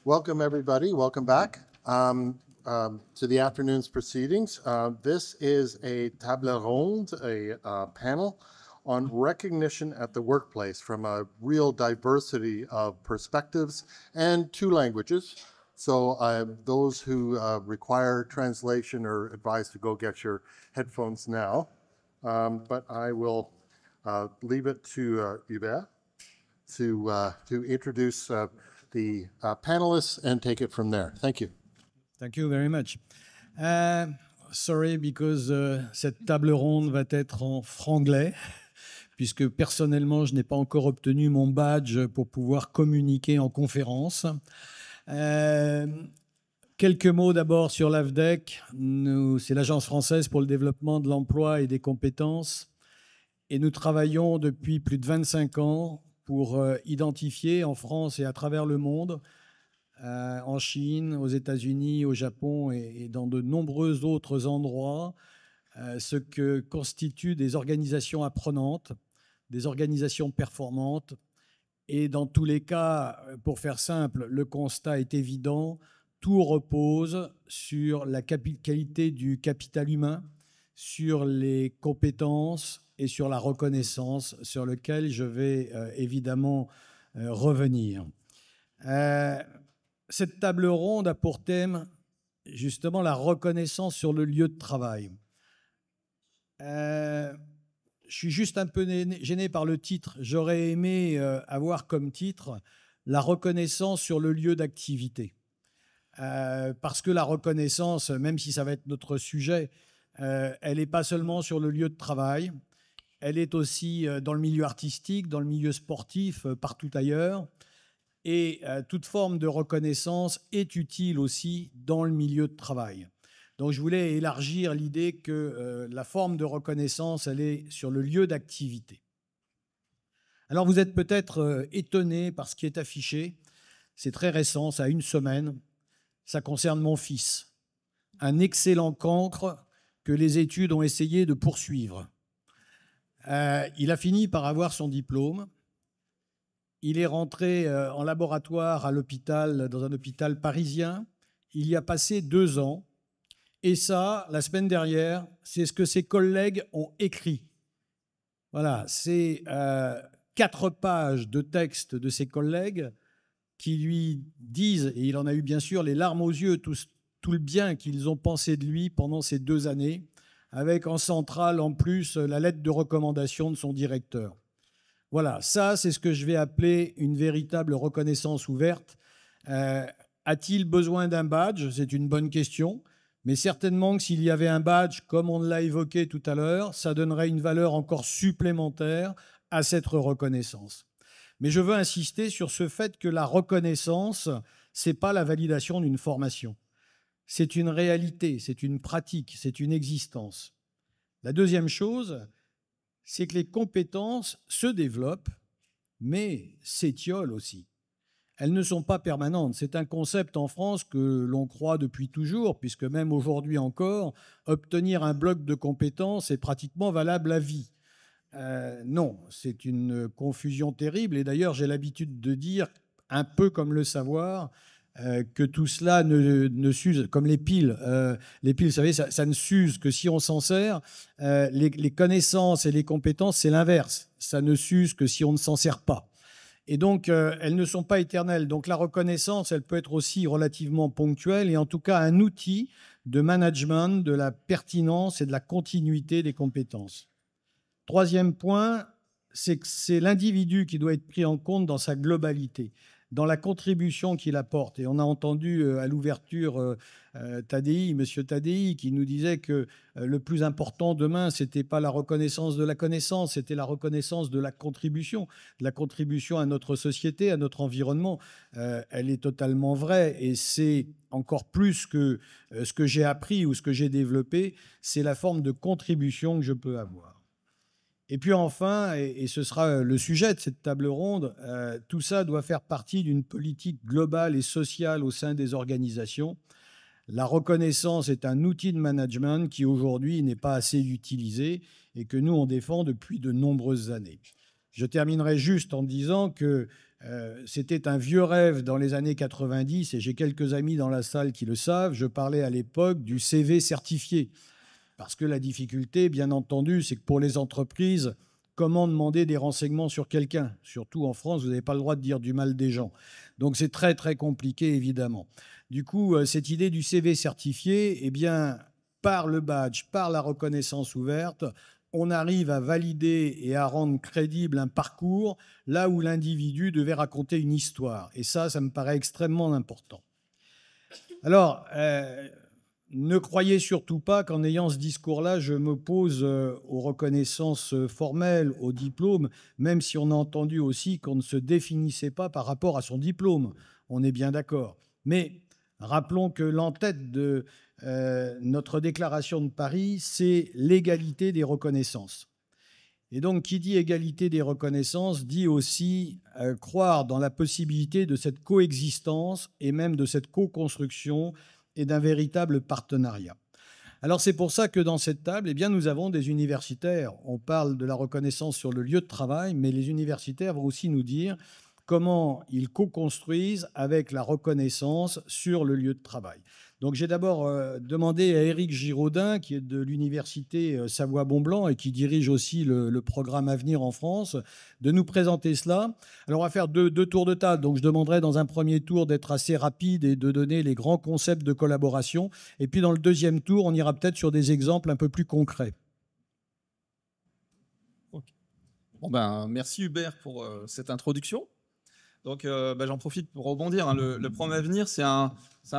Welcome, everybody. Welcome back to the afternoon's proceedings. This is a table ronde, a panel on recognition at the workplace from a real diversity of perspectives and two languages. So those who require translation are advised to go get your headphones now. But I will leave it to Hubert to introduce the panelists and take it from there. Thank you. Thank you very much. Sorry, because cette table ronde va être en franglais, puisque personnellement, je n'ai pas encore obtenu mon badge pour pouvoir communiquer en conférence. Quelques mots d'abord sur l'AFDEC. C'est l'Agence française pour le développement de l'emploi et des compétences. Et nous travaillons depuis plus de 25 ans pour identifier en France et à travers le monde, en Chine, aux États-Unis, au Japon et dans de nombreux autres endroits, ce que constituent des organisations apprenantes, des organisations performantes. Et dans tous les cas, pour faire simple, le constat est évident, tout repose sur la qualité du capital humain, sur les compétences et sur la reconnaissance, sur lequel je vais évidemment revenir. Cette table ronde a pour thème justement la reconnaissance sur le lieu de travail. Je suis juste un peu gêné par le titre. J'aurais aimé avoir comme titre la reconnaissance sur le lieu d'activité. Parce que la reconnaissance, même si ça va être notre sujet, elle n'est pas seulement sur le lieu de travail, elle est aussi dans le milieu artistique, dans le milieu sportif, partout ailleurs. Et toute forme de reconnaissance est utile aussi dans le milieu de travail. Donc je voulais élargir l'idée que la forme de reconnaissance, elle est sur le lieu d'activité. Alors vous êtes peut-être étonné par ce qui est affiché. C'est très récent, ça a une semaine. Ça concerne mon fils. Un excellent cancre que les études ont essayé de poursuivre. Il a fini par avoir son diplôme. Il est rentré en laboratoire à l'hôpital, dans un hôpital parisien. Il y a passé 2 ans. Et ça, la semaine dernière, c'est ce que ses collègues ont écrit. Voilà, c'est 4 pages de texte de ses collègues qui lui disent, et il en a eu bien sûr les larmes aux yeux, tout le bien qu'ils ont pensé de lui pendant ces 2 années, avec en centrale en plus la lettre de recommandation de son directeur. Voilà, ça c'est ce que je vais appeler une véritable reconnaissance ouverte. A-t-il besoin d'un badge? C'est une bonne question, mais certainement que s'il y avait un badge, comme on l'a évoqué tout à l'heure, ça donnerait une valeur encore supplémentaire à cette reconnaissance. Mais je veux insister sur ce fait que la reconnaissance, ce n'est pas la validation d'une formation. C'est une réalité, c'est une pratique, c'est une existence. La deuxième chose, c'est que les compétences se développent, mais s'étiolent aussi. Elles ne sont pas permanentes. C'est un concept en France que l'on croit depuis toujours, puisque même aujourd'hui encore, obtenir un bloc de compétences est pratiquement valable à vie. Non, c'est une confusion terrible. Et d'ailleurs, j'ai l'habitude de dire, un peu comme le savoir, que tout cela ne s'use, comme les piles. Les piles, vous savez, ça ne s'use que si on s'en sert. Les connaissances et les compétences, c'est l'inverse. Ça ne s'use que si on ne s'en sert pas. Et donc, elles ne sont pas éternelles. Donc, la reconnaissance, elle peut être aussi relativement ponctuelle et en tout cas un outil de management, de la pertinence et de la continuité des compétences. Troisième point, c'est que c'est l'individu qui doit être pris en compte dans sa globalité, dans la contribution qu'il apporte. Et on a entendu à l'ouverture Tadei, Monsieur Tadei, qui nous disait que le plus important demain, ce n'était pas la reconnaissance de la connaissance, c'était la reconnaissance de la contribution à notre société, à notre environnement. Elle est totalement vraie et c'est encore plus que ce que j'ai appris ou ce que j'ai développé, c'est la forme de contribution que je peux avoir. Et puis enfin, et ce sera le sujet de cette table ronde, tout ça doit faire partie d'une politique globale et sociale au sein des organisations. La reconnaissance est un outil de management qui aujourd'hui n'est pas assez utilisé et que nous, on défend depuis de nombreuses années. Je terminerai juste en disant que C'était un vieux rêve dans les années 90, et j'ai quelques amis dans la salle qui le savent. Je parlais à l'époque du CV certifié. Parce que la difficulté, bien entendu, c'est que pour les entreprises, comment demander des renseignements sur quelqu'un? Surtout en France, vous n'avez pas le droit de dire du mal des gens. Donc c'est très très compliqué, évidemment. Du coup, cette idée du CV certifié, eh bien, par le badge, par la reconnaissance ouverte, on arrive à valider et à rendre crédible un parcours là où l'individu devait raconter une histoire. Et ça me paraît extrêmement important. Alors, ne croyez surtout pas qu'en ayant ce discours-là, je m'oppose aux reconnaissances formelles, aux diplômes, même si on a entendu aussi qu'on ne se définissait pas par rapport à son diplôme. On est bien d'accord. Mais rappelons que l'entête de notre déclaration de Paris, c'est l'égalité des reconnaissances. Et donc, qui dit égalité des reconnaissances dit aussi croire dans la possibilité de cette coexistence et même de cette co-construction et d'un véritable partenariat. Alors c'est pour ça que dans cette table, eh bien, nous avons des universitaires. On parle de la reconnaissance sur le lieu de travail, mais les universitaires vont aussi nous dire comment ils co-construisent avec la reconnaissance sur le lieu de travail. Donc j'ai d'abord demandé à Éric Giraudin, qui est de l'université Savoie-Mont-Blanc et qui dirige aussi le programme Avenir en France, de nous présenter cela. Alors on va faire deux tours de table. Donc je demanderai dans un premier tour d'être assez rapide et de donner les grands concepts de collaboration. Et puis dans le deuxième tour, on ira peut-être sur des exemples un peu plus concrets. Okay. Bon merci Hubert pour cette introduction. Donc, j'en profite pour rebondir. Hein. Le programme Avenir, c'est un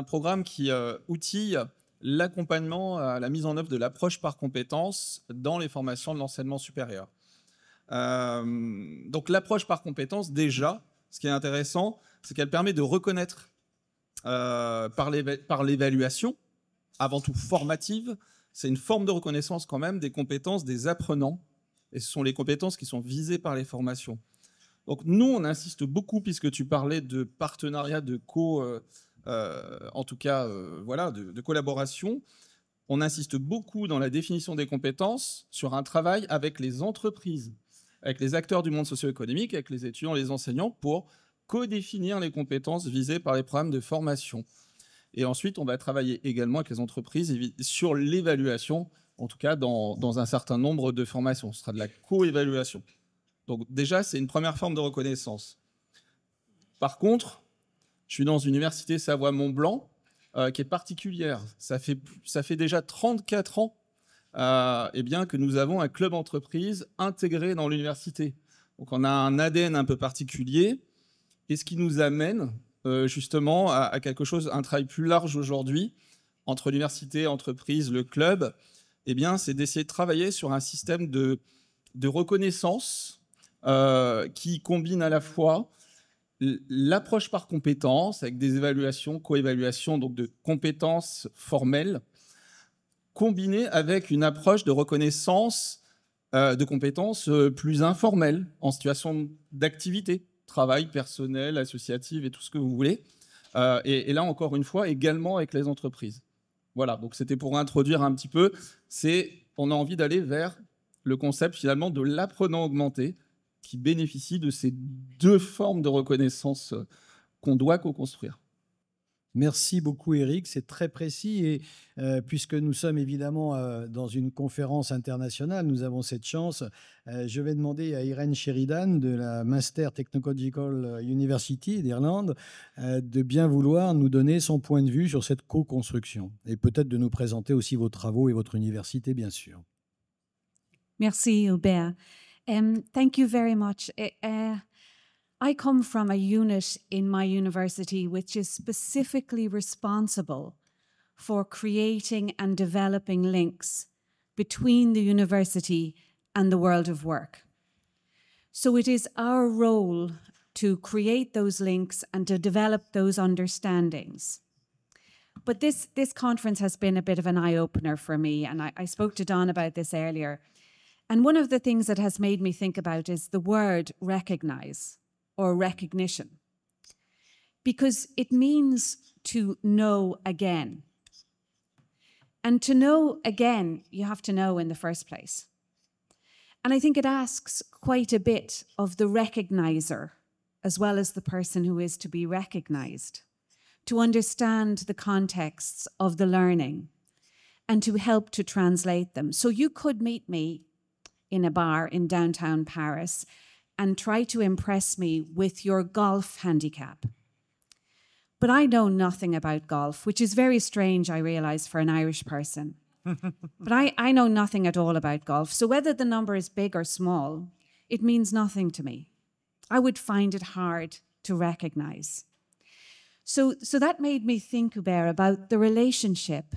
programme qui outille l'accompagnement à la mise en œuvre de l'approche par compétences dans les formations de l'enseignement supérieur. Donc, l'approche par compétences, déjà, ce qui est intéressant, c'est qu'elle permet de reconnaître par l'évaluation, avant tout formative, c'est une forme de reconnaissance quand même des compétences des apprenants. Et ce sont les compétences qui sont visées par les formations. Donc nous, on insiste beaucoup, puisque tu parlais de partenariat, de de collaboration. On insiste beaucoup dans la définition des compétences sur un travail avec les entreprises, avec les acteurs du monde socio-économique, avec les étudiants, les enseignants, pour co-définir les compétences visées par les programmes de formation. Et ensuite, on va travailler également avec les entreprises sur l'évaluation, en tout cas dans un certain nombre de formations. Ce sera de la co-évaluation. Donc déjà, c'est une première forme de reconnaissance. Par contre, je suis dans une université Savoie-Mont-Blanc qui est particulière. Ça fait déjà 34 ans que nous avons un club entreprise intégré dans l'université. Donc on a un ADN un peu particulier, et ce qui nous amène justement à quelque chose, un travail plus large aujourd'hui, entre l'université, l'entreprise, le club, c'est d'essayer de travailler sur un système de reconnaissance qui combine à la fois l'approche par compétences, avec des évaluations, co-évaluations, donc de compétences formelles, combinées avec une approche de reconnaissance de compétences plus informelles, en situation d'activité, travail personnel, associatif et tout ce que vous voulez. Et là, encore une fois, également avec les entreprises. Voilà, donc c'était pour introduire un petit peu. On a envie d'aller vers le concept finalement de l'apprenant augmenté, qui bénéficie de ces deux formes de reconnaissance qu'on doit co-construire. Merci beaucoup Éric, c'est très précis, et puisque nous sommes évidemment dans une conférence internationale, nous avons cette chance. Je vais demander à Irène Sheridan de la Master Technological University d'Irlande de bien vouloir nous donner son point de vue sur cette co-construction, et peut-être de nous présenter aussi vos travaux et votre université, bien sûr. Merci Hubert. Thank you very much. I come from a unit in my university which is specifically responsible for creating and developing links between the university and the world of work. So it is our role to create those links and to develop those understandings. But this conference has been a bit of an eye-opener for me, and I spoke to Don about this earlier. And one of the things that has made me think about is the word recognize or recognition, because it means to know again. And to know again, you have to know in the first place. And I think it asks quite a bit of the recognizer as well as the person who is to be recognized, to understand the contexts of the learning, and to help to translate them. So you could meet me in a bar in downtown Paris and try to impress me with your golf handicap. But I know nothing about golf, which is very strange, I realize, for an Irish person. But I know nothing at all about golf. So whether the number is big or small, it means nothing to me. I would find it hard to recognize. So that made me think, Hubert, about the relationship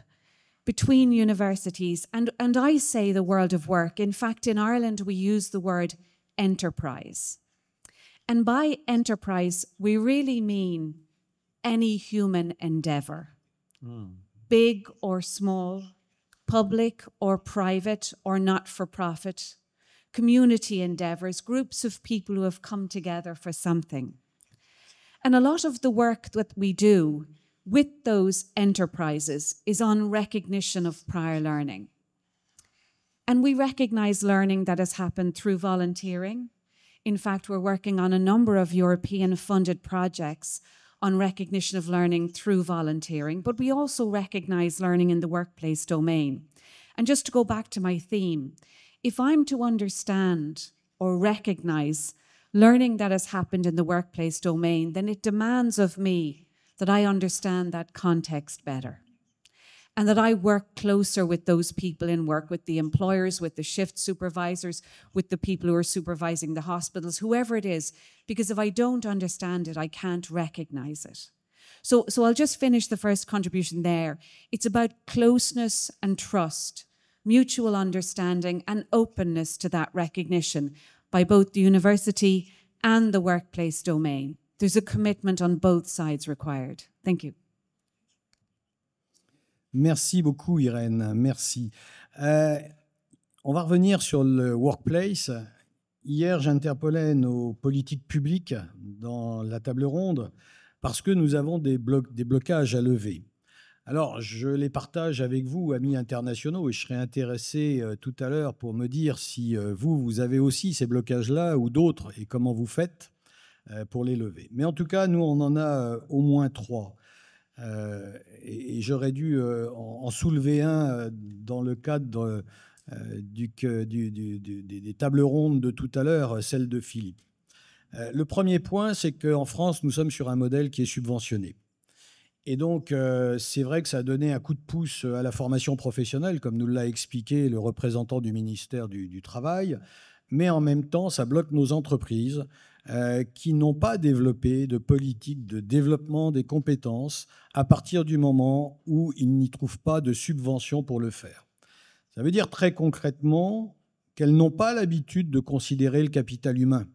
between universities and I say the world of work. In fact, in Ireland, we use the word enterprise. And by enterprise, we really mean any human endeavor, big or small, public or private or not-for-profit, community endeavors, groups of people who have come together for something. And a lot of the work that we do with those enterprises is on recognition of prior learning. And we recognize learning that has happened through volunteering. In fact, we're working on a number of European-funded projects on recognition of learning through volunteering, but we also recognize learning in the workplace domain. And just to go back to my theme, if I'm to understand or recognize learning that has happened in the workplace domain, then it demands of me that I understand that context better and that I work closer with those people in work, with the employers, with the shift supervisors, with the people who are supervising the hospitals, whoever it is, because if I don't understand it, I can't recognize it. So I'll just finish the first contribution there. It's about closeness and trust, mutual understanding and openness to that recognition by both the university and the workplace domain. There's a commitment on both sides required. Thank you. Merci beaucoup, Irène. Merci. On va revenir sur le workplace. Hier, j'interpellais nos politiques publiques dans la table ronde parce que nous avons des blocages à lever. Alors, je les partage avec vous, amis internationaux, et je serais intéressé tout à l'heure pour me dire si vous avez aussi ces blocages-là ou d'autres et comment vous faites pour les lever. Mais en tout cas, nous, on en a au moins 3. Et j'aurais dû en soulever un dans le cadre des tables rondes de tout à l'heure, celle de Philippe. Le premier point, c'est qu'en France, nous sommes sur un modèle qui est subventionné. Et donc, c'est vrai que ça a donné un coup de pouce à la formation professionnelle, comme nous l'a expliqué le représentant du ministère du Travail, mais en même temps, ça bloque nos entreprises qui n'ont pas développé de politique de développement des compétences à partir du moment où ils n'y trouvent pas de subvention pour le faire. Ça veut dire très concrètement qu'elles n'ont pas l'habitude de considérer le capital humain.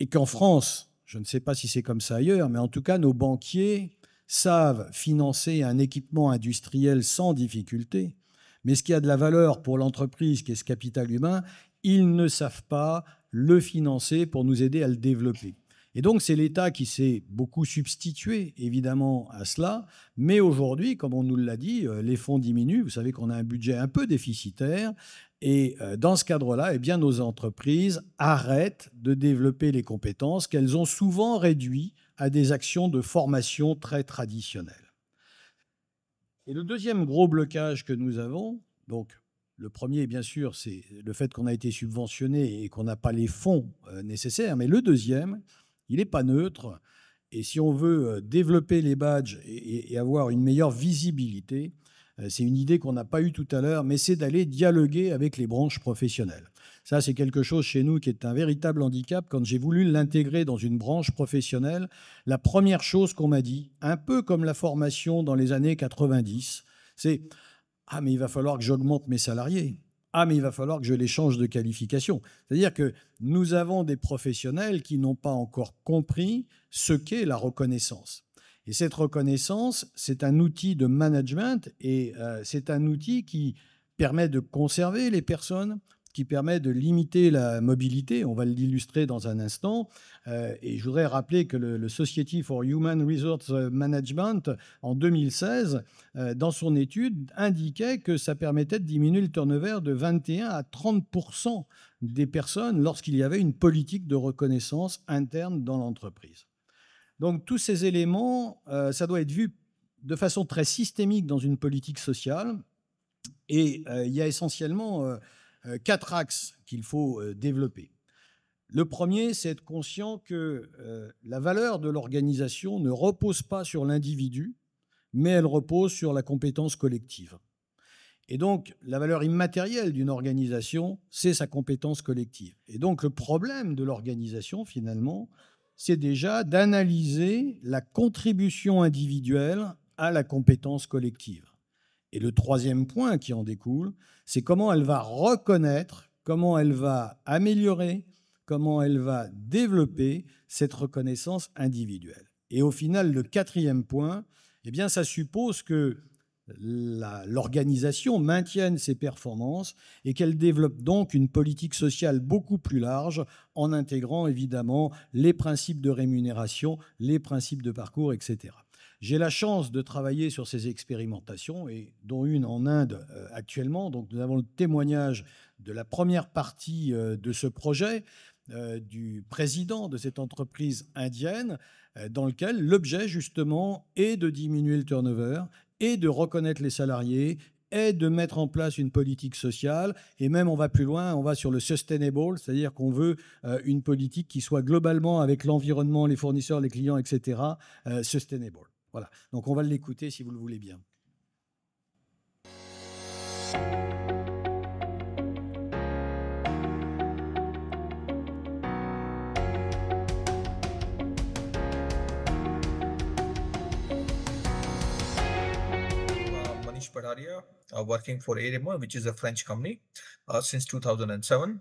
Et qu'en France, je ne sais pas si c'est comme ça ailleurs, mais en tout cas, nos banquiers savent financer un équipement industriel sans difficulté, mais ce qui a de la valeur pour l'entreprise, qui est ce capital humain, ils ne savent pas le financer pour nous aider à le développer. Et donc, c'est l'État qui s'est beaucoup substitué, évidemment, à cela. Mais aujourd'hui, comme on nous l'a dit, les fonds diminuent. Vous savez qu'on a un budget un peu déficitaire. Et dans ce cadre-là, eh bien, nos entreprises arrêtent de développer les compétences qu'elles ont souvent réduites à des actions de formation très traditionnelles. Et le deuxième gros blocage que nous avons, donc le premier, bien sûr, c'est le fait qu'on a été subventionné et qu'on n'a pas les fonds nécessaires. Mais le deuxième, il n'est pas neutre. Et si on veut développer les badges et avoir une meilleure visibilité, c'est une idée qu'on n'a pas eue tout à l'heure, mais c'est d'aller dialoguer avec les branches professionnelles. Ça, c'est quelque chose chez nous qui est un véritable handicap. Quand j'ai voulu l'intégrer dans une branche professionnelle, la première chose qu'on m'a dit, un peu comme la formation dans les années 90, c'est « Ah, mais il va falloir que j'augmente mes salariés. Ah, mais il va falloir que je les change de qualification. » C'est-à-dire que nous avons des professionnels qui n'ont pas encore compris ce qu'est la reconnaissance. Et cette reconnaissance, c'est un outil de management et c'est un outil qui permet de conserver les personnes, qui permet de limiter la mobilité. On va l'illustrer dans un instant. Et je voudrais rappeler que le Society for Human Resource Management, en 2016, dans son étude, indiquait que ça permettait de diminuer le turnover de 21 à 30% des personnes lorsqu'il y avait une politique de reconnaissance interne dans l'entreprise. Donc tous ces éléments, ça doit être vu de façon très systémique dans une politique sociale. Et il y a essentiellement 4 axes qu'il faut développer. Le premier, c'est être conscient que la valeur de l'organisation ne repose pas sur l'individu, mais elle repose sur la compétence collective. Et donc, la valeur immatérielle d'une organisation, c'est sa compétence collective. Et donc, le problème de l'organisation, finalement, c'est déjà d'analyser la contribution individuelle à la compétence collective. Et le troisième point qui en découle, c'est comment elle va reconnaître, comment elle va améliorer, comment elle va développer cette reconnaissance individuelle. Et au final, le quatrième point, eh bien, ça suppose que l'organisation maintienne ses performances et qu'elle développe donc une politique sociale beaucoup plus large en intégrant évidemment les principes de rémunération, les principes de parcours, etc. J'ai la chance de travailler sur ces expérimentations, et dont une en Inde actuellement. Donc nous avons le témoignage de la première partie de ce projet du président de cette entreprise indienne, dans lequel l'objet justement est de diminuer le turnover et de reconnaître les salariés et de mettre en place une politique sociale. Et même, on va plus loin, on va sur le sustainable, c'est-à-dire qu'on veut une politique qui soit globalement, avec l'environnement, les fournisseurs, les clients, etc., sustainable. Voilà. Donc, on va l'écouter si vous le voulez bien. Manish Padaria, working for Aremo, which is a French company, since 2007.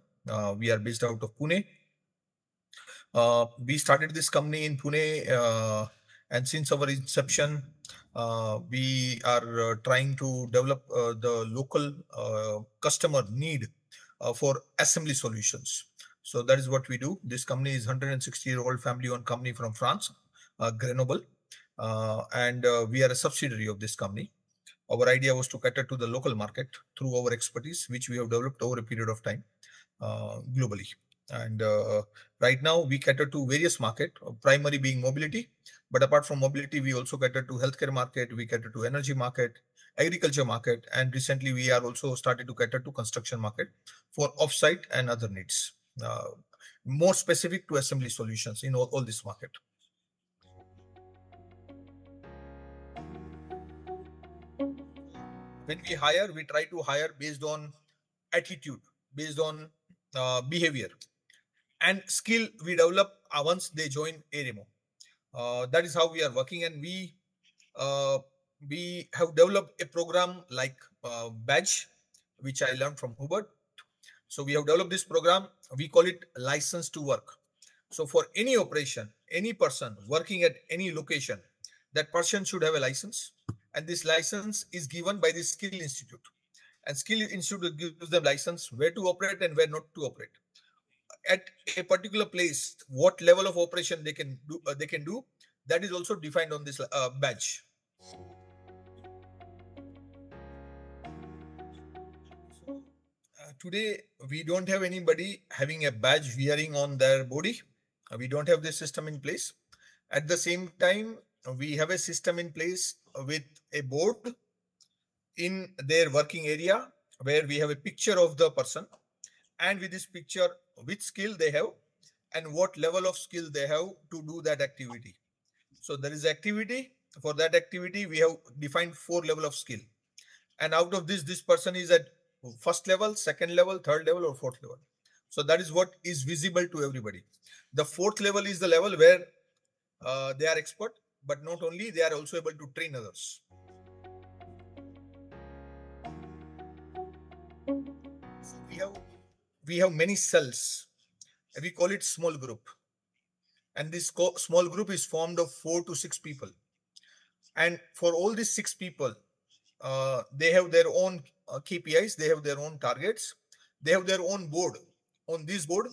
We are based out of Pune. We started this company in Pune, and since our inception, we are trying to develop the local customer need for assembly solutions. So that is what we do. This company is 160-year-old family-owned company from France, Grenoble, and we are a subsidiary of this company. Our idea was to cater to the local market through our expertise, which we have developed over a period of time globally. And right now we cater to various markets, primary being mobility. But apart from mobility, we also cater to healthcare market, we cater to energy market, agriculture market, and recently we are also started to cater to construction market for offsite and other needs, more specific to assembly solutions in all this market. When we hire, we try to hire based on attitude, based on behavior, and skill we develop once they join Aremo. That is how we are working, and we have developed a program like Badge, which I learned from Hubert. So we have developed this program. We call it License to Work. So for any operation, any person working at any location, that person should have a license. And this license is given by the Skill Institute. And Skill Institute gives them license where to operate and where not to operate. At a particular place, what level of operation they can do, that is also defined on this badge. Today, we don't have anybody having a badge wearing on their body. We don't have this system in place. At the same time, we have a system in place with a board in their working area where we have a picture of the person, and with this picture, which skill they have and what level of skill they have to do that activity. So there is activity. For that activity, we have defined 4 levels of skill. And out of this person is at first level, second level, third level, or fourth level. So that is what is visible to everybody. The 4th level is the level where they are expert, but not only, they are also able to train others. So we have many cells. We call it small group. And this small group is formed of 4 to 6 people. And for all these 6 people, they have their own KPIs, they have their own targets, They have their own board. On this board,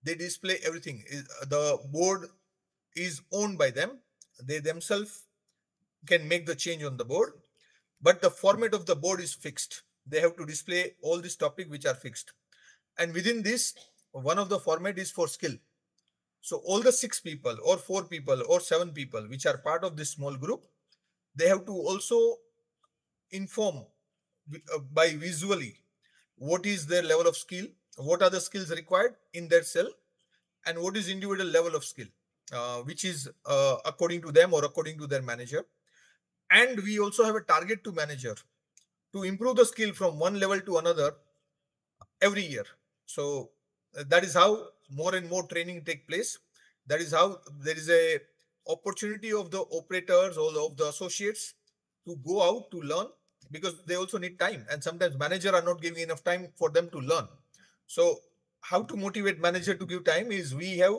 they display everything. The board is owned by them. They themselves can make the change on the board, but the format of the board is fixed. They have to display all these topics which are fixed. And within this, one of the format is for skill. So all the 6 people or 4 people or 7 people which are part of this small group, they have to also inform by visually what is their level of skill, what are the skills required in their cell, and what is individual level of skill, which is according to them or according to their manager. And we also have a target to manager to improve the skill from one level to another every year. So that is how more and more training take place. That is how there is a opportunity of the operators or of the associates to go out to learn, because they also need time, and sometimes manager are not giving enough time for them to learn. So how to motivate manager to give time is we have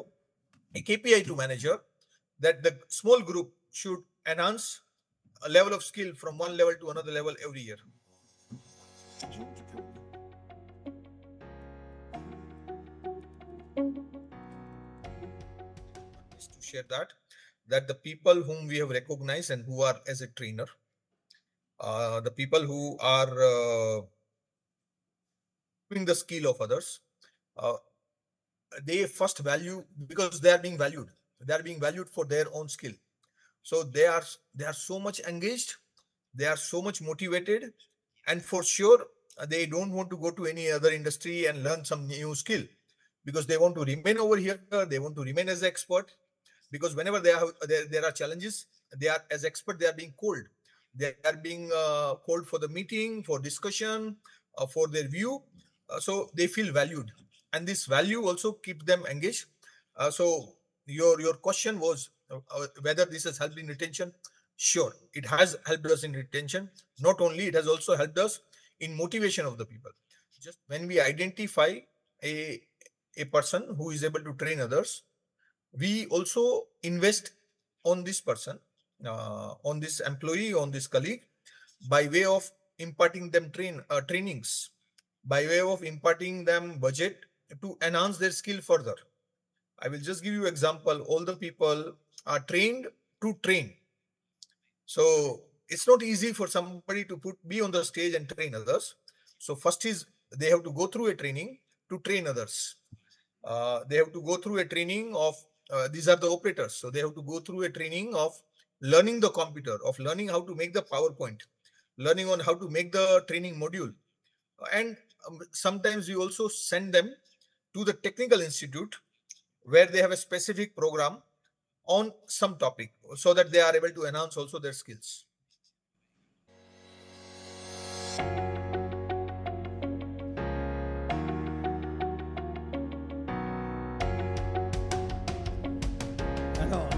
a KPI to manager that the small group should enhance a level of skill from one level to another level every year. Is to share that the people whom we have recognized and who are as a trainer, the people who are doing the skill of others, they first value, because they are being valued. They are being valued for their own skill. So they are so much engaged, they are so much motivated, and for sure they don't want to go to any other industry and learn some new skill, because they want to remain over here. They want to remain as expert, because whenever there are challenges, they are as expert, they are being called. They are being called for the meeting, for discussion, for their view. So they feel valued, and this value also keeps them engaged. So your question was whether this has helped in retention. Sure, it has helped us in retention. Not only, it has also helped us in motivation of the people. Just when we identify a person who is able to train others, we also invest on this person, on this employee, on this colleague, by way of imparting them trainings, by way of imparting them budget to enhance their skill further. I will just give you example. All the people are trained to train. So it's not easy for somebody to be on the stage and train others. So first is they have to go through a training to train others. They have to go through a training of, these are the operators. So they have to go through a training of learning the computer, of learning how to make the PowerPoint, learning on how to make the training module. And sometimes we also send them to the technical institute where they have a specific program on some topic, so that they are able to enhance also their skills. Alors,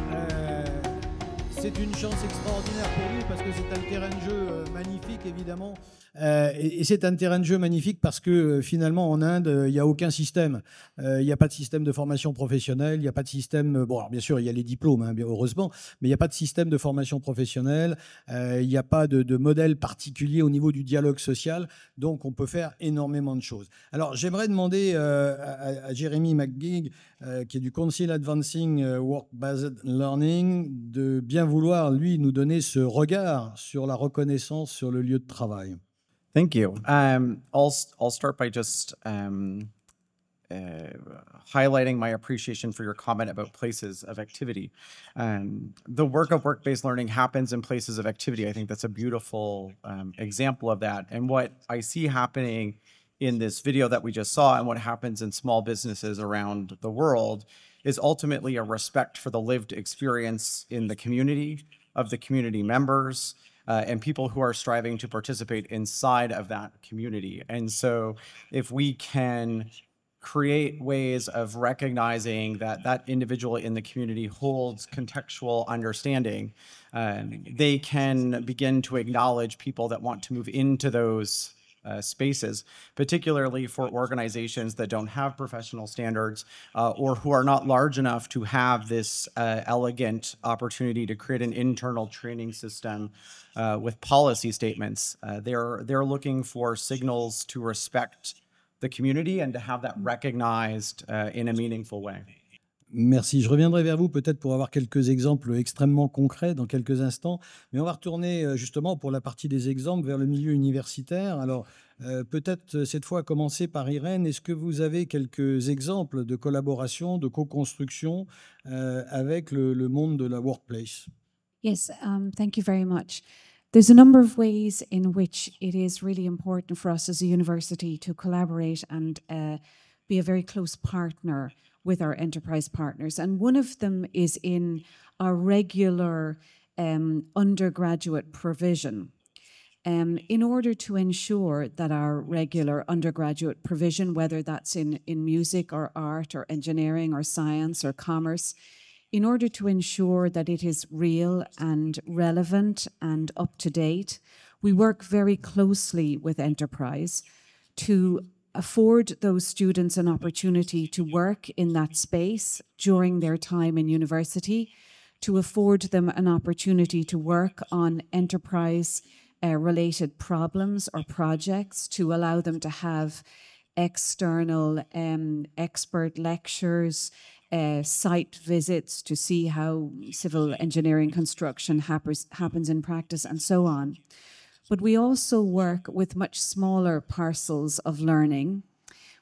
c'est une chance extraordinaire pour nous parce que c'est un terrain de jeu magnifique, évidemment. Et c'est un terrain de jeu magnifique parce que finalement, en Inde, il n'y a aucun système. Il n'y a pas de système de formation professionnelle, il n'y a pas de système... Bon, alors bien sûr, il y a les diplômes, hein, heureusement, mais il n'y a pas de système de formation professionnelle, il n'y a pas de modèle particulier au niveau du dialogue social, donc on peut faire énormément de choses. Alors, j'aimerais demander à Jeremy McGeek, qui est du Council Advancing Work-Based Learning, de bien vouloir, lui, nous donner ce regard sur la reconnaissance sur le lieu de travail. Thank you. I'll start by just highlighting my appreciation for your comment about places of activity. The work of work-based learning happens in places of activity. I think that's a beautiful example of that. And what I see happening in this video that we just saw and what happens in small businesses around the world is ultimately a respect for the lived experience in the community, of the community members, and people who are striving to participate inside of that community. And so if we can create ways of recognizing that that individual in the community holds contextual understanding, they can begin to acknowledge people that want to move into those spaces, particularly for organizations that don't have professional standards or who are not large enough to have this elegant opportunity to create an internal training system with policy statements. They're looking for signals to respect the community and to have that recognized in a meaningful way. Merci. Je reviendrai vers vous peut-être pour avoir quelques exemples extrêmement concrets dans quelques instants. Mais on va retourner justement pour la partie des exemples vers le milieu universitaire. Alors peut-être cette fois commencer par Irène. Est-ce que vous avez quelques exemples de collaboration, de co-construction avec le monde de la workplace? Yes, thank you very much. There's a number of ways in which it is really important for us as a university to collaborate and be a very close partner with our enterprise partners. And one of them is in our regular undergraduate provision. In order to ensure that our regular undergraduate provision, whether that's in music or art or engineering or science or commerce, in order to ensure that it is real and relevant and up to date, we work very closely with enterprise to afford those students an opportunity to work in that space during their time in university, to afford them an opportunity to work on enterprise related problems or projects, to allow them to have external expert lectures, site visits to see how civil engineering construction happens in practice, and so on. But we also work with much smaller parcels of learning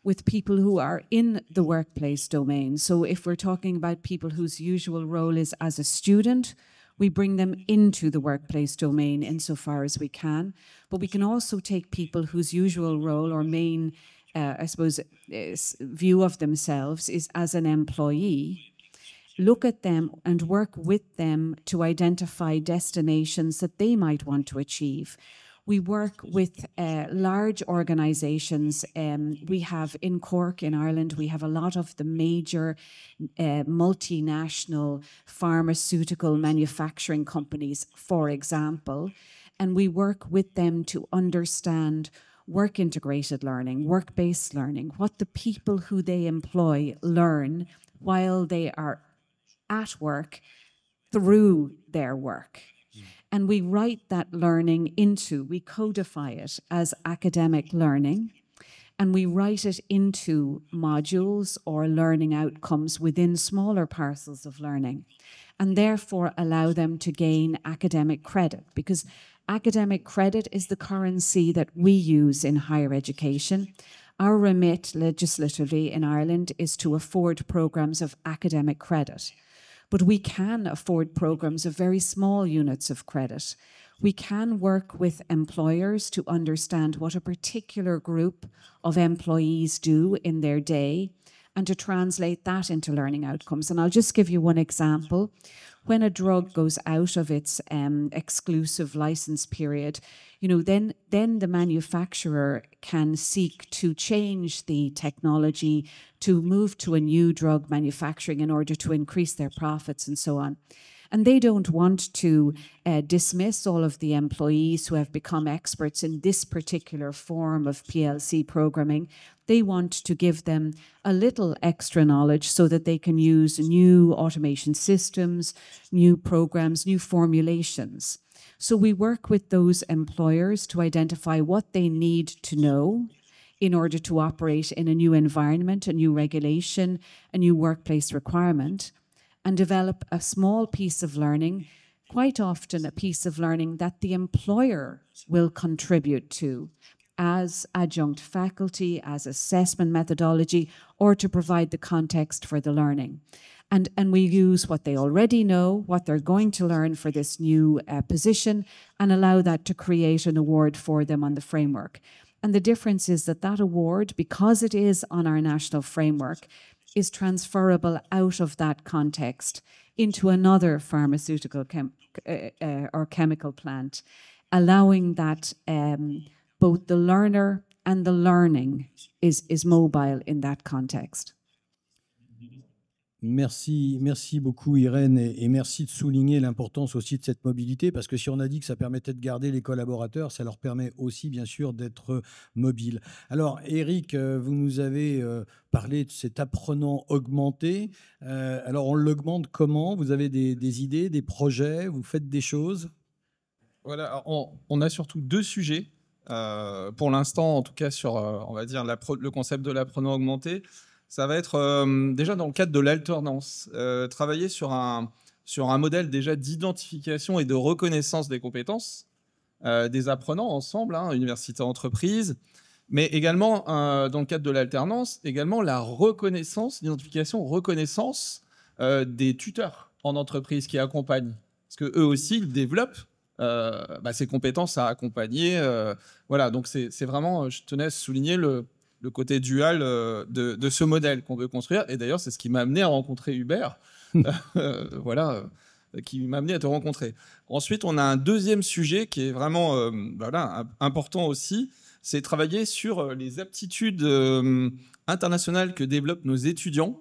with people who are in the workplace domain. So if we're talking about people whose usual role is as a student, we bring them into the workplace domain insofar as we can. But we can also take people whose usual role or main view of themselves is as an employee, look at them and work with them to identify destinations that they might want to achieve. We work with large organizations. We have in Cork, in Ireland, we have a lot of the major multinational pharmaceutical manufacturing companies, for example, and we work with them to understand work-integrated learning, work-based learning, what the people who they employ learn while they are at work through their work. And we write that learning we codify it as academic learning, and we write it into modules or learning outcomes within smaller parcels of learning, and therefore allow them to gain academic credit, because academic credit is the currency that we use in higher education. Our remit legislatively in Ireland is to afford programs of academic credit. But we can afford programs of very small units of credit. We can work with employers to understand what a particular group of employees do in their day and to translate that into learning outcomes. And I'll just give you one example. When a drug goes out of its exclusive license period, then the manufacturer can seek to change the technology to move to a new drug manufacturing in order to increase their profits and so on. And they don't want to dismiss all of the employees who have become experts in this particular form of PLC programming. They want to give them a little extra knowledge so that they can use new automation systems, new programs, new formulations. So we work with those employers to identify what they need to know in order to operate in a new environment, a new regulation, a new workplace requirement, and develop a small piece of learning, quite often a piece of learning that the employer will contribute to as adjunct faculty, as assessment methodology, or to provide the context for the learning. And we use what they already know, what they're going to learn for this new position, and allow that to create an award for them on the framework. And the difference is that award, because it is on our national framework, is transferable out of that context into another pharmaceutical or chemical plant, allowing that both the learner and the learning is mobile in that context. Merci beaucoup Irène et merci de souligner l'importance aussi de cette mobilité parce que si on a dit que ça permettait de garder les collaborateurs, ça leur permet aussi bien sûr d'être mobiles. Alors Eric, vous nous avez parlé de cet apprenant augmenté. Alors on l'augmente comment? Vous avez des idées, des projets? Vous faites des choses? Voilà, on a surtout deux sujets pour l'instant, en tout cas sur, on va dire, le concept de l'apprenant augmenté, ça va être déjà dans le cadre de l'alternance, travailler sur un modèle déjà d'identification et de reconnaissance des compétences des apprenants ensemble, hein, université, entreprise, mais également, dans le cadre de l'alternance, également la reconnaissance, l'identification, reconnaissance des tuteurs en entreprise qui accompagnent. Parce qu'eux aussi, ils développent ces compétences à accompagner. Voilà, donc c'est vraiment, je tenais à souligner le côté dual de ce modèle qu'on veut construire. Et d'ailleurs, c'est ce qui m'a amené à rencontrer Hubert. Voilà, qui m'a amené à te rencontrer. Ensuite, on a un deuxième sujet qui est vraiment important aussi, c'est travailler sur les aptitudes internationales que développent nos étudiants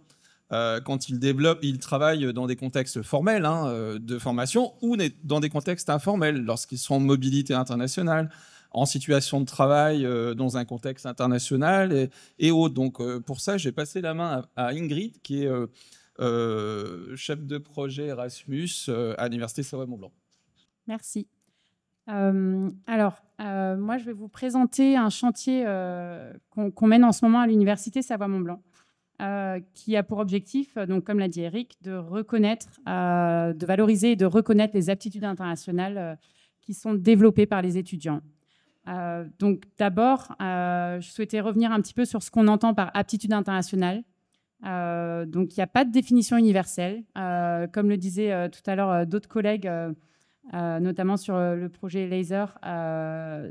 quand ils travaillent dans des contextes formels de formation ou dans des contextes informels, lorsqu'ils sont en mobilité internationale, en situation de travail dans un contexte international et autres. Donc pour ça, j'ai passé la main à Ingrid, qui est chef de projet Erasmus à l'Université Savoie-Mont-Blanc. Merci. Moi, je vais vous présenter un chantier qu'on mène en ce moment à l'Université Savoie-Mont-Blanc, qui a pour objectif, donc, comme l'a dit Eric, de reconnaître, de valoriser et de reconnaître les aptitudes internationales qui sont développées par les étudiants. Donc, d'abord, je souhaitais revenir un petit peu sur ce qu'on entend par aptitude internationale. Donc, il n'y a pas de définition universelle. Comme le disaient tout à l'heure d'autres collègues, notamment sur le projet Laser,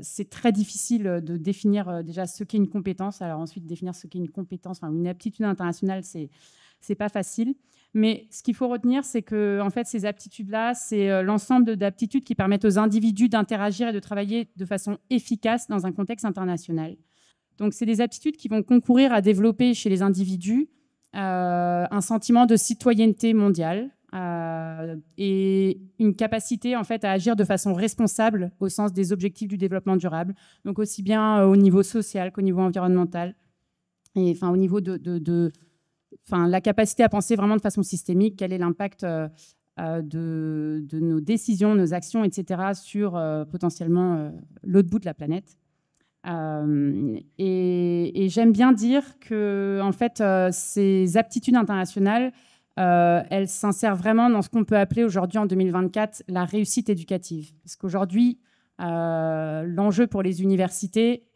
c'est très difficile de définir déjà ce qu'est une compétence. Alors ensuite, définir ce qu'est une compétence, enfin, une aptitude internationale, c'est pas facile. Mais ce qu'il faut retenir, c'est que en fait, ces aptitudes-là, c'est l'ensemble d'aptitudes qui permettent aux individus d'interagir et de travailler de façon efficace dans un contexte international. Donc, c'est des aptitudes qui vont concourir à développer chez les individus un sentiment de citoyenneté mondiale, et une capacité en fait à agir de façon responsable au sens des objectifs du développement durable, donc aussi bien au niveau social qu'au niveau environnemental, et enfin au niveau de la capacité à penser vraiment de façon systémique, quel est l'impact de nos décisions, nos actions, etc. sur potentiellement l'autre bout de la planète. Et j'aime bien dire que en fait, ces aptitudes internationales, elles s'insèrent vraiment dans ce qu'on peut appeler aujourd'hui, en 2024, la réussite éducative. Parce qu'aujourd'hui, l'enjeu pour les universités,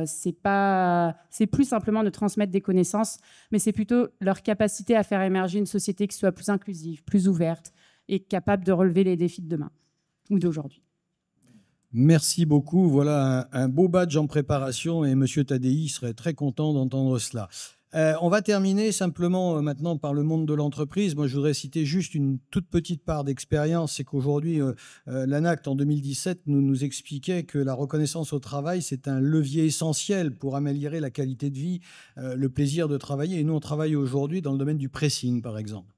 c'est plus simplement de transmettre des connaissances, mais c'est plutôt leur capacité à faire émerger une société qui soit plus inclusive, plus ouverte et capable de relever les défis de demain ou d'aujourd'hui. Merci beaucoup. Voilà un beau badge en préparation et M. Tadei serait très content d'entendre cela. On va terminer simplement maintenant par le monde de l'entreprise. Moi, je voudrais citer juste une toute petite part d'expérience. C'est qu'aujourd'hui, l'ANACT, en 2017, nous expliquait que la reconnaissance au travail, c'est un levier essentiel pour améliorer la qualité de vie, le plaisir de travailler. Et nous, on travaille aujourd'hui dans le domaine du pressing, par exemple.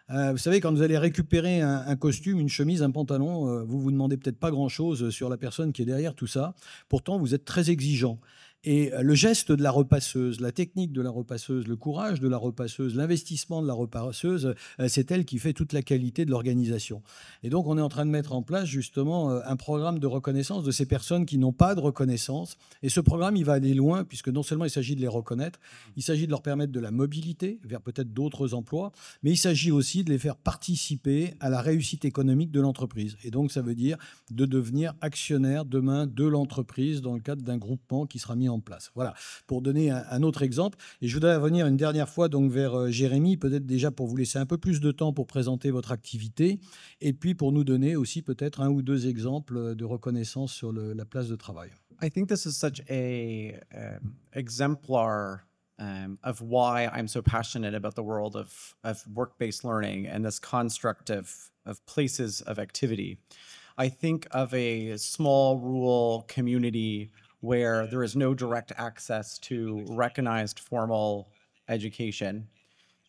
Vous savez, quand vous allez récupérer un costume, une chemise, un pantalon, vous vous demandez peut-être pas grand-chose sur la personne qui est derrière tout ça. Pourtant, vous êtes très exigeant. Et le geste de la repasseuse, la technique de la repasseuse, le courage de la repasseuse, l'investissement de la repasseuse, c'est elle qui fait toute la qualité de l'organisation. Et donc, on est en train de mettre en place justement un programme de reconnaissance de ces personnes qui n'ont pas de reconnaissance. Et ce programme, il va aller loin, puisque non seulement il s'agit de les reconnaître, il s'agit de leur permettre de la mobilité vers peut-être d'autres emplois, mais il s'agit aussi de les faire participer à la réussite économique de l'entreprise. Et donc, ça veut dire de devenir actionnaire demain de l'entreprise dans le cadre d'un groupement qui sera mis en place. Voilà, pour donner un autre exemple. Et je voudrais revenir une dernière fois donc vers Jérémy, peut-être déjà pour vous laisser un peu plus de temps pour présenter votre activité, et puis pour nous donner aussi peut-être un ou deux exemples de reconnaissance sur la place de travail. I think this is such a exemplar of why I'm so passionate about the world of work-based learning and this construct of places of activity. I think of a small rural community where there is no direct access to recognized formal education,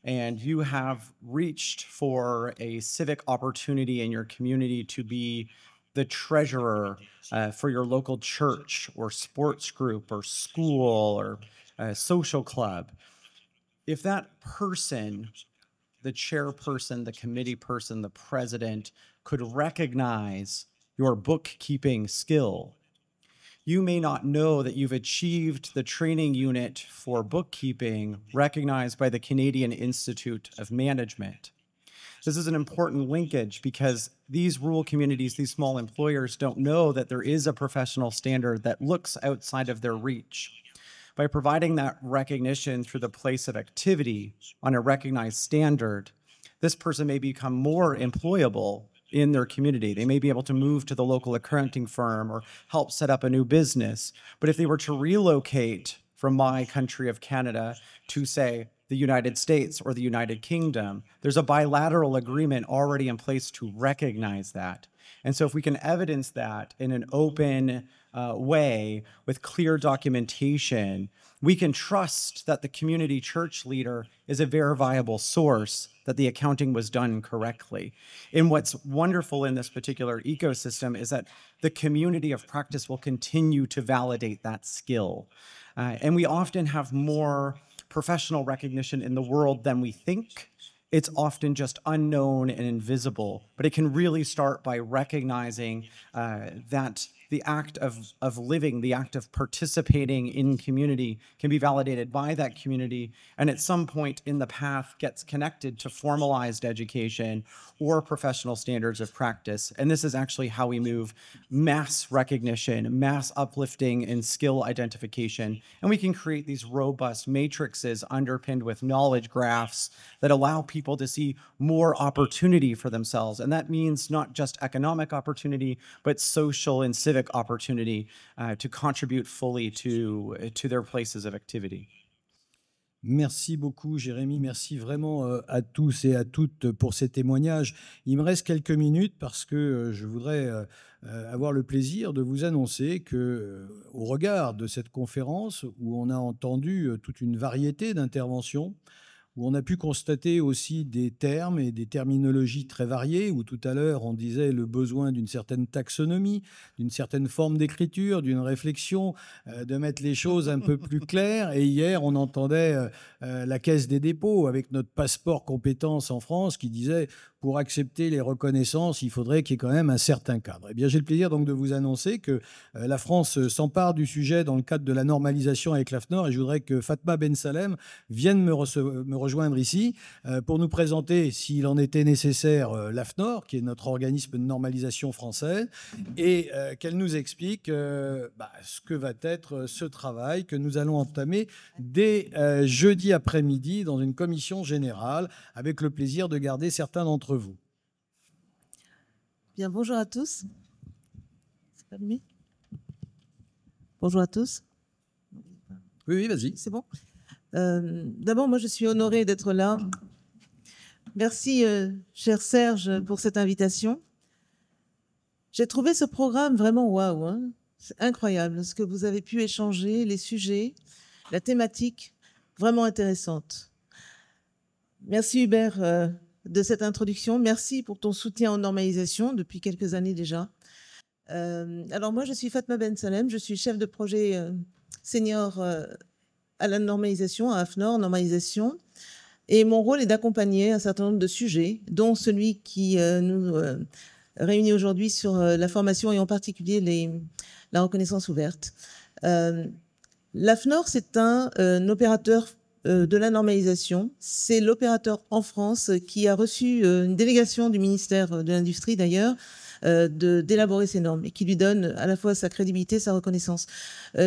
and you have reached for a civic opportunity in your community to be the treasurer for your local church or sports group or school or social club. If that person, the chairperson, the committee person, the president, could recognize your bookkeeping skill, you may not know that you've achieved the training unit for bookkeeping recognized by the Canadian Institute of Management. This is an important linkage because these rural communities, these small employers don't know that there is a professional standard that looks outside of their reach. By providing that recognition through the place of activity on a recognized standard, this person may become more employable in their community. They may be able to move to the local accounting firm or help set up a new business. But if they were to relocate from my country of Canada to, say, the United States or the United Kingdom, there's a bilateral agreement already in place to recognize that. And so if we can evidence that in an open way with clear documentation, we can trust that the community church leader is a verifiable source that the accounting was done correctly. And what's wonderful in this particular ecosystem is that the community of practice will continue to validate that skill. And we often have more professional recognition in the world than we think. It's often just unknown and invisible, but it can really start by recognizing that the act of living, the act of participating in community can be validated by that community, and at some point in the path gets connected to formalized education or professional standards of practice. And this is actually how we move mass recognition, mass uplifting, and skill identification. And we can create these robust matrices underpinned with knowledge graphs that allow people to see more opportunity for themselves. And that means not just economic opportunity, but social and civic opportunity to contribute fully to their places of activity. Merci beaucoup, Jérémy. Merci vraiment à tous et à toutes pour ces témoignages. Il me reste quelques minutes parce que je voudrais avoir le plaisir de vous annoncer que, au regard de cette conférence où on a entendu toute une variété d'interventions, où on a pu constater aussi des termes et des terminologies très variées, où tout à l'heure on disait le besoin d'une certaine taxonomie, d'une certaine forme d'écriture, d'une réflexion, de mettre les choses un peu plus claires. Et hier, on entendait la Caisse des dépôts avec notre passeport compétences en France qui disait pour accepter les reconnaissances, il faudrait qu'il y ait quand même un certain cadre. Eh bien, j'ai le plaisir donc de vous annoncer que la France s'empare du sujet dans le cadre de la normalisation avec l'AFNOR, et je voudrais que Fatma Ben Salem vienne me rejoindre ici pour nous présenter, s'il en était nécessaire, l'AFNOR, qui est notre organisme de normalisation français, et qu'elle nous explique ce que va être ce travail que nous allons entamer dès jeudi après-midi dans une commission générale, avec le plaisir de garder certains d'entre vous. Bien, bonjour à tous. C'est pas allumé ? Bonjour à tous. Oui, vas-y. C'est bon ? D'abord, moi, je suis honorée d'être là. Merci, cher Serge, pour cette invitation. J'ai trouvé ce programme vraiment waouh, hein. C'est incroyable ce que vous avez pu échanger, les sujets, la thématique, vraiment intéressante. Merci Hubert de cette introduction. Merci pour ton soutien en normalisation depuis quelques années déjà. Alors moi, je suis Fatma Ben Salem, je suis chef de projet senior à la normalisation, à AFNOR, normalisation. Et mon rôle est d'accompagner un certain nombre de sujets, dont celui qui nous réunit aujourd'hui sur la formation et en particulier la reconnaissance ouverte. L'AFNOR, c'est un opérateur de la normalisation. C'est l'opérateur en France qui a reçu une délégation du ministère de l'Industrie d'ailleurs d'élaborer ces normes et qui lui donne à la fois sa crédibilité, sa reconnaissance.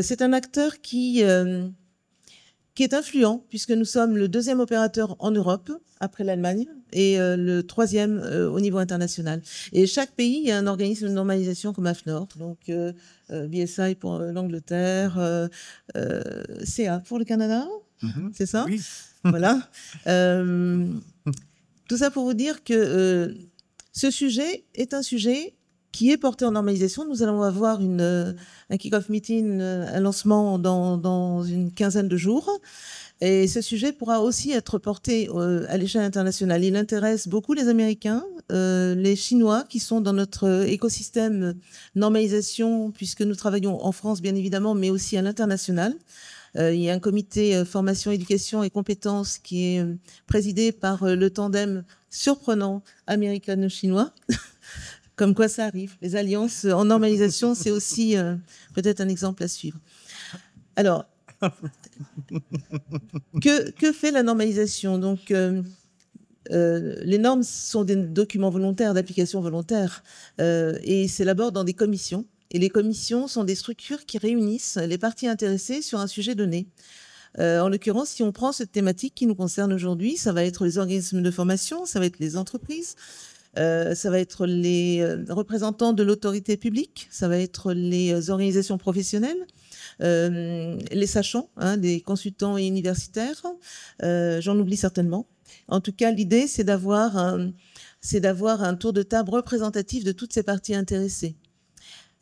C'est un acteur qui est influent puisque nous sommes le deuxième opérateur en Europe après l'Allemagne et le troisième au niveau international. Et chaque pays a un organisme de normalisation comme AFNOR, donc BSI pour l'Angleterre, CA pour le Canada. C'est ça ? Oui. Voilà. Tout ça pour vous dire que ce sujet est un sujet qui est porté en normalisation. Nous allons avoir un kick-off meeting, un lancement dans une quinzaine de jours. Et ce sujet pourra aussi être porté à l'échelle internationale. Il intéresse beaucoup les Américains, les Chinois qui sont dans notre écosystème normalisation, puisque nous travaillons en France bien évidemment, mais aussi à l'international. Il y a un comité formation, éducation et compétences qui est présidé par le tandem surprenant américano-chinois. Comme quoi ça arrive. Les alliances en normalisation, c'est aussi peut-être un exemple à suivre. Alors, que fait la normalisation? Donc, les normes sont des documents volontaires, d'application volontaire, et s'élaborent dans des commissions. Et les commissions sont des structures qui réunissent les parties intéressées sur un sujet donné. En l'occurrence, si on prend cette thématique qui nous concerne aujourd'hui, ça va être les organismes de formation, ça va être les entreprises, ça va être les représentants de l'autorité publique, ça va être les organisations professionnelles, les sachants, hein, des consultants et universitaires, j'en oublie certainement. En tout cas, l'idée, c'est d'avoir un tour de table représentatif de toutes ces parties intéressées.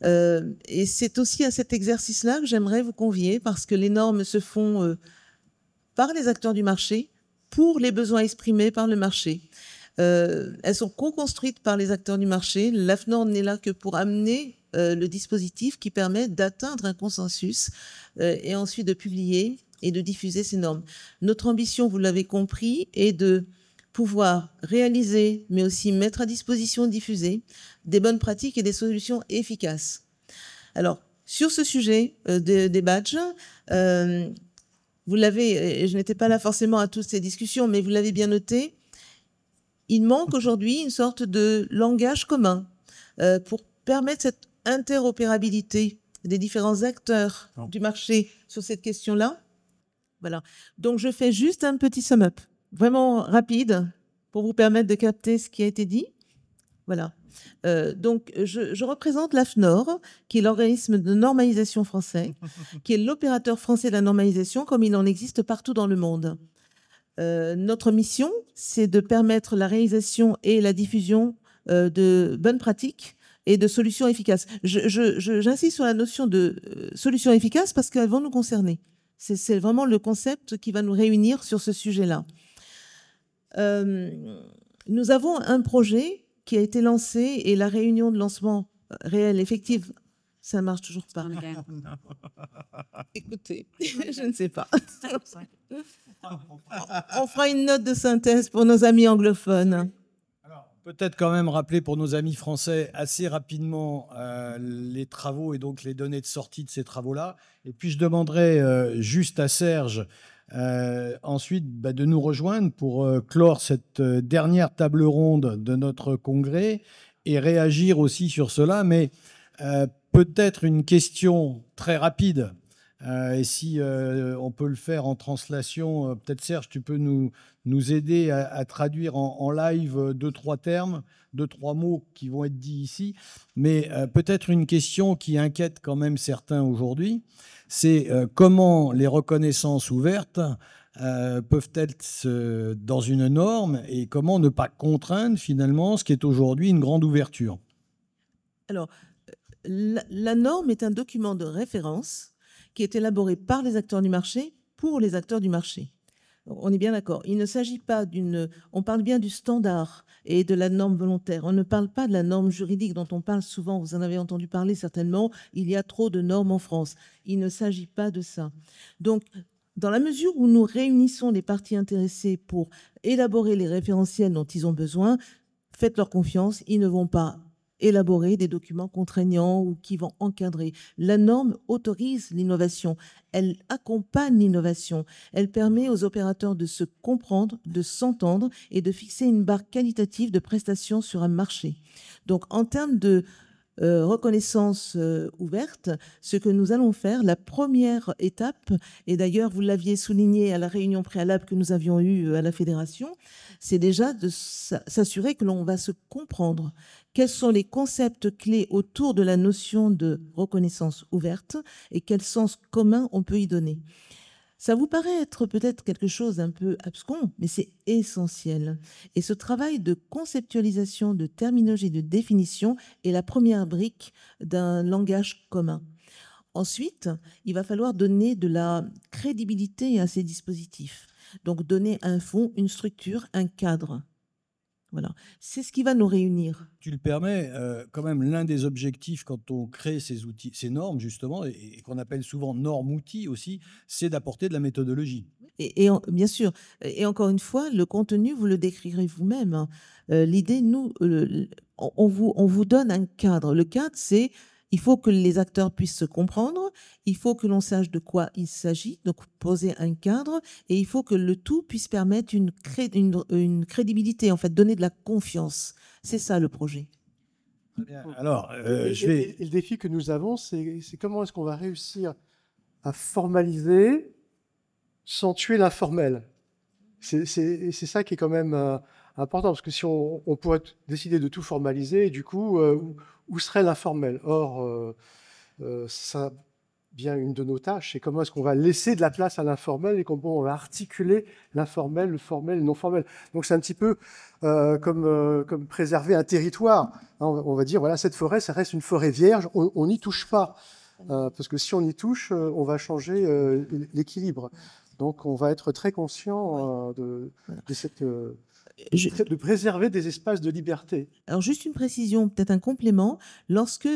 Et c'est aussi à cet exercice-là que j'aimerais vous convier, parce que les normes se font par les acteurs du marché, pour les besoins exprimés par le marché. Elles sont co-construites par les acteurs du marché. L'AFNOR n'est là que pour amener le dispositif qui permet d'atteindre un consensus et ensuite de publier et de diffuser ces normes. Notre ambition, vous l'avez compris, est de pouvoir réaliser, mais aussi mettre à disposition, diffuser des bonnes pratiques et des solutions efficaces. Alors, sur ce sujet des badges, vous l'avez, et je n'étais pas là forcément à toutes ces discussions, mais vous l'avez bien noté, il manque aujourd'hui une sorte de langage commun pour permettre cette interopérabilité des différents acteurs du marché sur cette question-là. Voilà. Donc, je fais juste un petit sum-up, vraiment rapide, pour vous permettre de capter ce qui a été dit. Voilà. Donc, je représente l'AFNOR, qui est l'organisme de normalisation français, qui est l'opérateur français de la normalisation, comme il en existe partout dans le monde. Notre mission, c'est de permettre la réalisation et la diffusion de bonnes pratiques et de solutions efficaces. J'insiste sur la notion de solutions efficaces parce qu'elles vont nous concerner. C'est vraiment le concept qui va nous réunir sur ce sujet-là. Nous avons un projet qui a été lancé et la réunion de lancement réelle, effective, ça ne marche toujours pas. Écoutez, je ne sais pas. On fera une note de synthèse pour nos amis anglophones. Peut-être quand même rappeler pour nos amis français assez rapidement les travaux et donc les données de sortie de ces travaux-là. Et puis je demanderai juste à Serge ensuite de nous rejoindre pour clore cette dernière table ronde de notre congrès et réagir aussi sur cela. Mais peut-être une question très rapide. Et si on peut le faire en translation, peut-être Serge, tu peux nous aider à traduire en live 2-3 termes, 2-3 mots qui vont être dits ici. Mais peut-être une question qui inquiète quand même certains aujourd'hui, c'est comment les reconnaissances ouvertes peuvent être dans une norme et comment ne pas contraindre finalement ce qui est aujourd'hui une grande ouverture. Alors, la norme est un document de référence qui est élaboré par les acteurs du marché pour les acteurs du marché. On est bien d'accord. Il ne s'agit pas d'une... On parle bien du standard et de la norme volontaire. On ne parle pas de la norme juridique dont on parle souvent. Vous en avez entendu parler certainement. Il y a trop de normes en France. Il ne s'agit pas de ça. Donc, dans la mesure où nous réunissons les parties intéressées pour élaborer les référentiels dont ils ont besoin, faites-leur confiance. Ils ne vont pas élaborer des documents contraignants ou qui vont encadrer. La norme autorise l'innovation, elle accompagne l'innovation, elle permet aux opérateurs de se comprendre, de s'entendre et de fixer une barre qualitative de prestations sur un marché. Donc en termes de reconnaissance ouverte, ce que nous allons faire, la première étape, et d'ailleurs vous l'aviez souligné à la réunion préalable que nous avions eue à la Fédération, c'est déjà de s'assurer que l'on va se comprendre. Quels sont les concepts clés autour de la notion de reconnaissance ouverte et quel sens commun on peut y donner. Ça vous paraît être peut-être quelque chose d'un peu abscon, mais c'est essentiel. Et ce travail de conceptualisation, de terminologie, de définition est la première brique d'un langage commun. Ensuite, il va falloir donner de la crédibilité à ces dispositifs. Donc donner un fond, une structure, un cadre. Voilà, c'est ce qui va nous réunir. Tu le permets, quand même, l'un des objectifs quand on crée ces outils, ces normes justement, et qu'on appelle souvent normes-outils aussi, c'est d'apporter de la méthodologie. Bien sûr, et encore une fois, le contenu, vous le décrirez vous-même, hein. L'idée, nous, on vous donne un cadre. Le cadre, c'est il faut que les acteurs puissent se comprendre, il faut que l'on sache de quoi il s'agit, donc poser un cadre, et il faut que le tout puisse permettre une crédibilité, en fait, donner de la confiance. C'est ça le projet. Très bien. Alors, Et le défi que nous avons, c'est comment est-ce qu'on va réussir à formaliser sans tuer l'informel. C'est ça qui est quand même important, parce que si on pourrait décider de tout formaliser, et du coup, où serait l'informel? Or, ça bien une de nos tâches, c'est comment est-ce qu'on va laisser de la place à l'informel et comment on va articuler l'informel, le formel, le non formel. Donc c'est un petit peu comme préserver un territoire. Hein, on va dire, voilà, cette forêt, ça reste une forêt vierge, on n'y touche pas. Parce que si on y touche, on va changer l'équilibre. Donc on va être très conscient de préserver des espaces de liberté. Alors juste une précision, peut-être un complément. Lorsque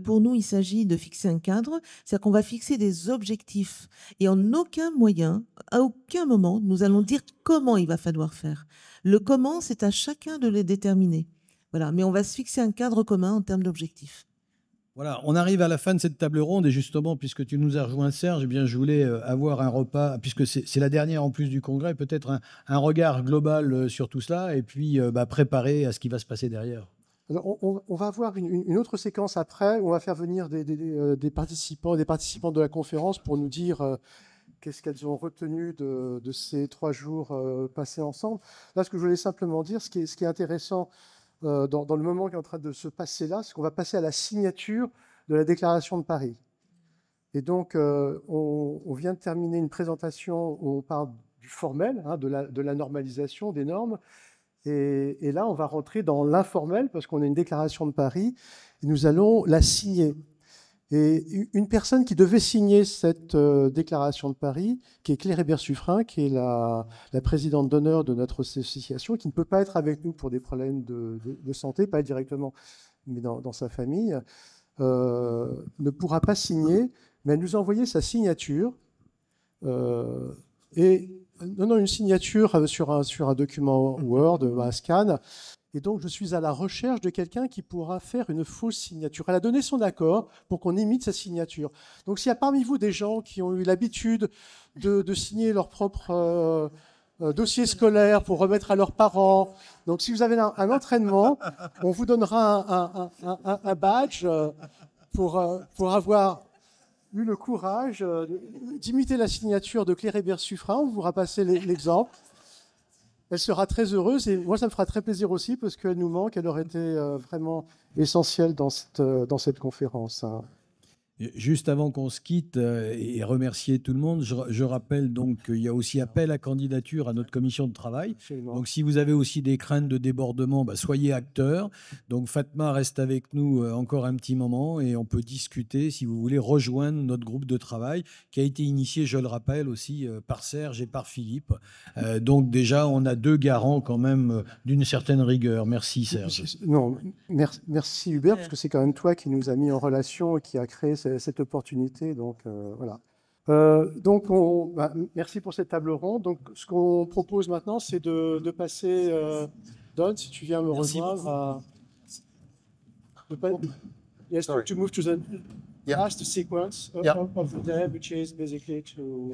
pour nous il s'agit de fixer un cadre, c'est-à-dire qu'on va fixer des objectifs et en aucun moyen, à aucun moment, nous allons dire comment il va falloir faire. Le comment, c'est à chacun de les déterminer. Voilà, mais on va se fixer un cadre commun en termes d'objectifs. Voilà, on arrive à la fin de cette table ronde et justement, puisque tu nous as rejoint, Serge, eh bien, je voulais avoir un repas, puisque c'est la dernière en plus du congrès, peut-être un regard global sur tout cela et puis préparer à ce qui va se passer derrière. Alors, on va avoir une autre séquence après, où on va faire venir des participants de la conférence pour nous dire qu'est-ce qu'elles ont retenu de ces 3 jours passés ensemble. Là, ce que je voulais simplement dire, ce qui est intéressant, dans le moment qui est en train de se passer là, c'est qu'on va passer à la signature de la déclaration de Paris. Et donc, on vient de terminer une présentation où on parle du formel, hein, de la normalisation des normes. Et là, on va rentrer dans l'informel, parce qu'on a une déclaration de Paris, et nous allons la signer. Et une personne qui devait signer cette déclaration de Paris, qui est Claire Hébert-Suffren, qui est la présidente d'honneur de notre association, qui ne peut pas être avec nous pour des problèmes de santé, pas directement, mais dans sa famille, ne pourra pas signer, mais elle nous a envoyé sa signature. Une signature sur un document Word, un scan. Et donc, je suis à la recherche de quelqu'un qui pourra faire une fausse signature. Elle a donné son accord pour qu'on imite sa signature. Donc, s'il y a parmi vous des gens qui ont eu l'habitude de signer leur propre dossier scolaire pour remettre à leurs parents, donc si vous avez un entraînement, on vous donnera un badge pour avoir eu le courage d'imiter la signature de Claire Hébert-Suffren. On vous rappasser l'exemple. Elle sera très heureuse et moi, ça me fera très plaisir aussi parce qu'elle nous manque. Elle aurait été vraiment essentielle dans cette conférence. Juste avant qu'on se quitte et remercier tout le monde, je rappelle donc qu'il y a aussi appel à candidature à notre commission de travail. Absolument. Donc si vous avez aussi des craintes de débordement, soyez acteurs. Donc Fatma reste avec nous encore un petit moment et on peut discuter si vous voulez rejoindre notre groupe de travail qui a été initié, je le rappelle aussi, par Serge et par Philippe. Donc déjà, on a 2 garants quand même d'une certaine rigueur. Merci Serge. Non, merci Hubert, parce que c'est quand même toi qui nous a mis en relation et qui a créé cette opportunité. Donc voilà. Merci pour cette table ronde. Donc ce qu'on propose maintenant, c'est de passer. Don, si tu viens me rejoindre. Yes, to move to the last sequence of the day, which is basically to